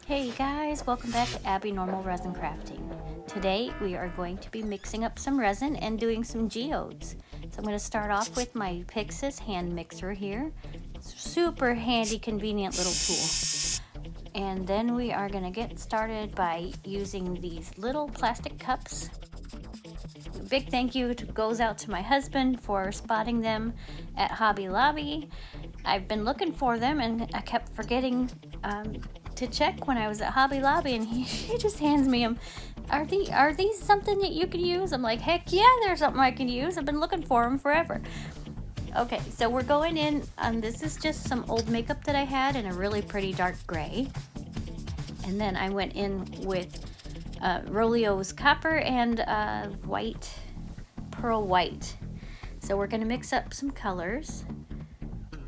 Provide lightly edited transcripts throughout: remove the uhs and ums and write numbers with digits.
Hey guys, welcome back to Abby Normal Resin Crafting. Today we are going to be mixing up some resin and doing some geodes. So I'm going to start off with my Pixis hand mixer here. Super handy, convenient little tool. And then we are going to get started by using these little plastic cups. A big thank you goes out to my husband for spotting them at Hobby Lobby. I've been looking for them and I kept forgetting to check when I was at Hobby Lobby, and he just hands me them. Are these something that you can use? I'm like, heck yeah, they're something I can use. I've been looking for them forever. Okay, so we're going in. This is just some old makeup that I had in a really pretty dark gray. And then I went in with Rolio's copper and white, pearl white. So we're gonna mix up some colors.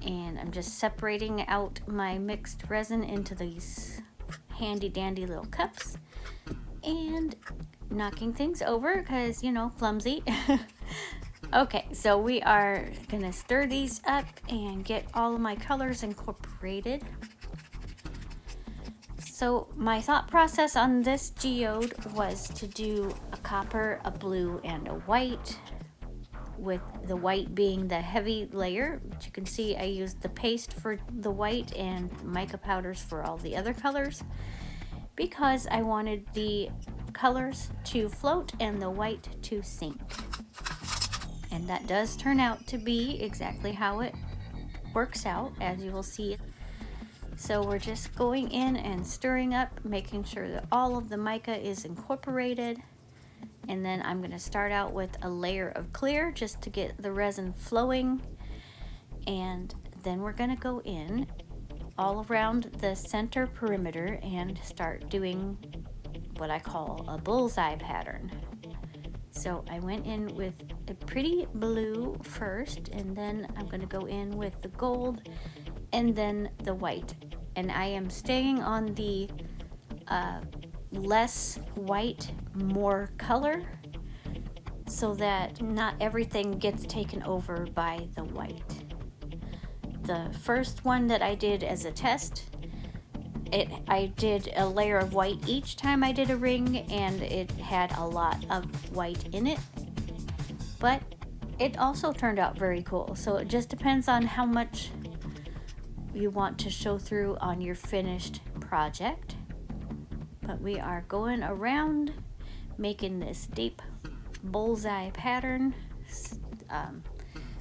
And I'm just separating out my mixed resin into these handy dandy little cups and knocking things over because, you know, clumsy. Okay, so we are gonna stir these up and get all of my colors incorporated. So my thought process on this geode was to do a copper, a blue, and a white, with the white being the heavy layer. But you can see I used the paste for the white and mica powders for all the other colors because I wanted the colors to float and the white to sink. And that does turn out to be exactly how it works out, as you will see. So we're just going in and stirring up, making sure that all of the mica is incorporated. And then I'm going to start out with a layer of clear just to get the resin flowing. And then we're going to go in all around the center perimeter and start doing what I call a bullseye pattern. So I went in with a pretty blue first, and then I'm going to go in with the gold and then the white. And I am staying on the less white, more color, so that not everything gets taken over by the white. The first one that I did as a test, I did a layer of white each time I did a ring, and it had a lot of white in it, but it also turned out very cool. So it just depends on how much you want to show through on your finished project. But we are going around making this deep bullseye pattern,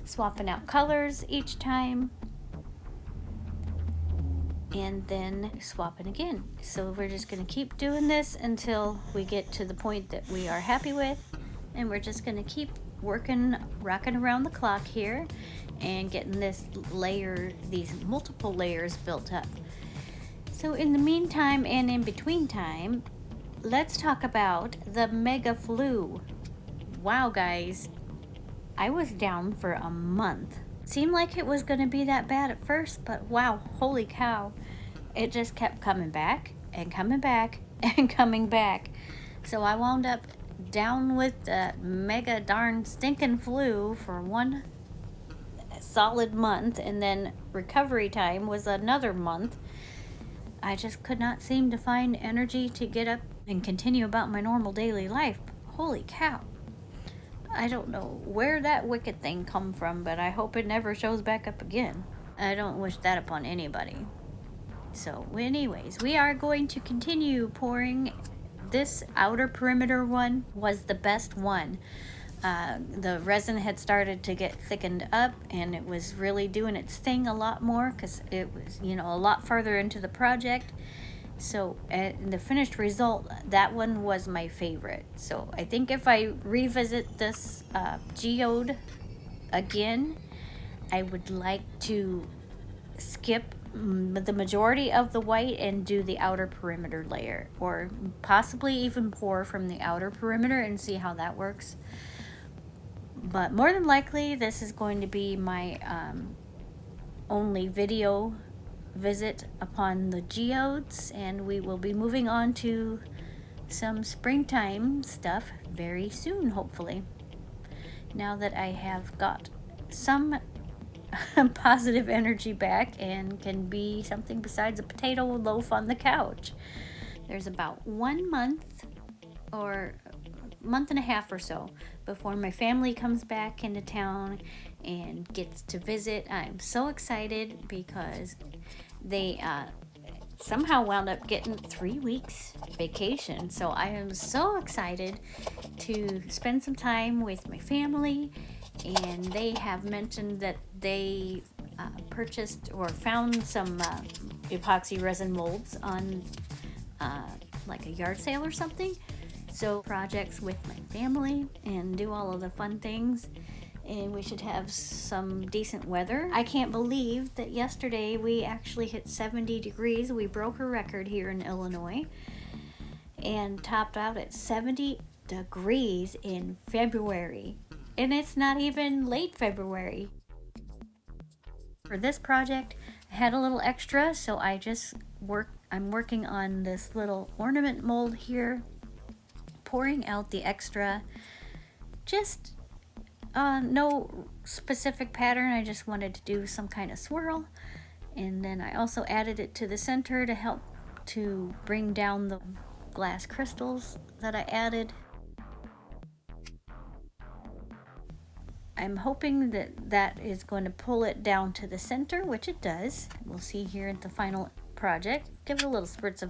swapping out colors each time, and then swapping again. So we're just going to keep doing this until we get to the point that we are happy with, and we're just going to keep working, rocking around the clock here and getting this layer, these multiple layers built up. So in the meantime and in between time, let's talk about the mega flu. Wow, guys, I was down for a month. Seemed like it was going to be that bad at first, but wow, holy cow. It just kept coming back and coming back and coming back. So I wound up down with the mega darn stinking flu for one solid month, and then recovery time was another month. I just could not seem to find energy to get up and continue about my normal daily life. Holy cow. I don't know where that wicked thing come from, but I hope it never shows back up again. I don't wish that upon anybody. So anyways, we are going to continue pouring. This outer perimeter one was the best one. The resin had started to get thickened up, and it was really doing its thing a lot more because it was, you know, a lot further into the project. So the finished result, that one was my favorite. So I think if I revisit this geode again, I would like to skip the majority of the white and do the outer perimeter layer, or possibly even pour from the outer perimeter and see how that works. But more than likely, this is going to be my only video visit upon the geodes, and we will be moving on to some springtime stuff very soon, hopefully. Now that I have got some positive energy back and can be something besides a potato loaf on the couch. There's about 1 month or month and a half or so before my family comes back into town and gets to visit. I'm so excited because they somehow wound up getting 3 weeks vacation. So I am so excited to spend some time with my family. And they have mentioned that they purchased or found some epoxy resin molds on like a yard sale or something. So projects with my family and do all of the fun things, and we should have some decent weather. I can't believe that yesterday we actually hit 70 degrees. We broke a record here in Illinois and topped out at 70 degrees in February, and it's not even late February. For this project, I had a little extra, so I'm working on this little ornament mold here, pouring out the extra. Just no specific pattern. I just wanted to do some kind of swirl, and then I also added it to the center to help to bring down the glass crystals that I added. I'm hoping that that is going to pull it down to the center, which it does. We'll see here at the final project. Give it a little spritz of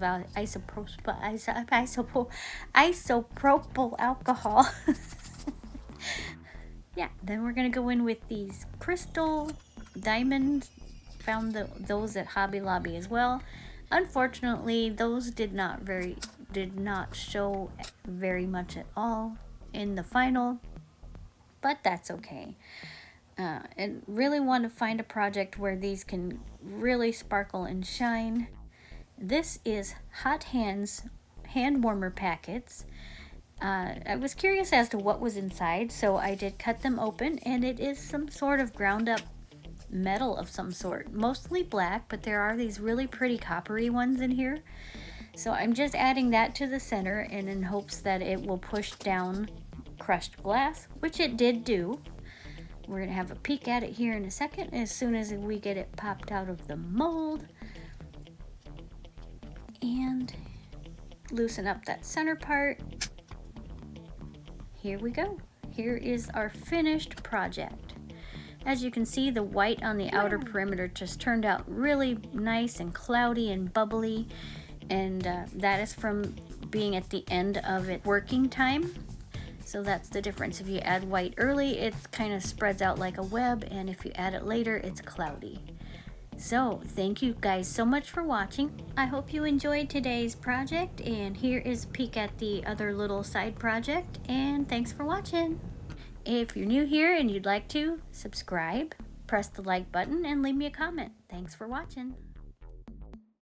isopropyl alcohol. Yeah, then we're going to go in with these crystal diamonds. Found those at Hobby Lobby as well. Unfortunately, those did not show very much at all in the final, but that's okay. And really want to find a project where these can really sparkle and shine. This is Hot Hands hand warmer packets. I was curious as to what was inside, so I did cut them open, and it is some sort of ground up metal of some sort, mostly black, but there are these really pretty coppery ones in here. So I'm just adding that to the center, and in hopes that it will push down crushed glass, which it did do. We're gonna have a peek at it here in a second as soon as we get it popped out of the mold. And loosen up that center part. Here we go. Here is our finished project. As you can see, the white on the outer perimeter just turned out really nice and cloudy and bubbly, and that is from being at the end of it working time. So that's the difference. If you add white early, it kind of spreads out like a web, and if you add it later, it's cloudy. So thank you guys so much for watching. I hope you enjoyed today's project, and here is a peek at the other little side project, and thanks for watching. If you're new here and you'd like to subscribe, press the like button and leave me a comment. Thanks for watching.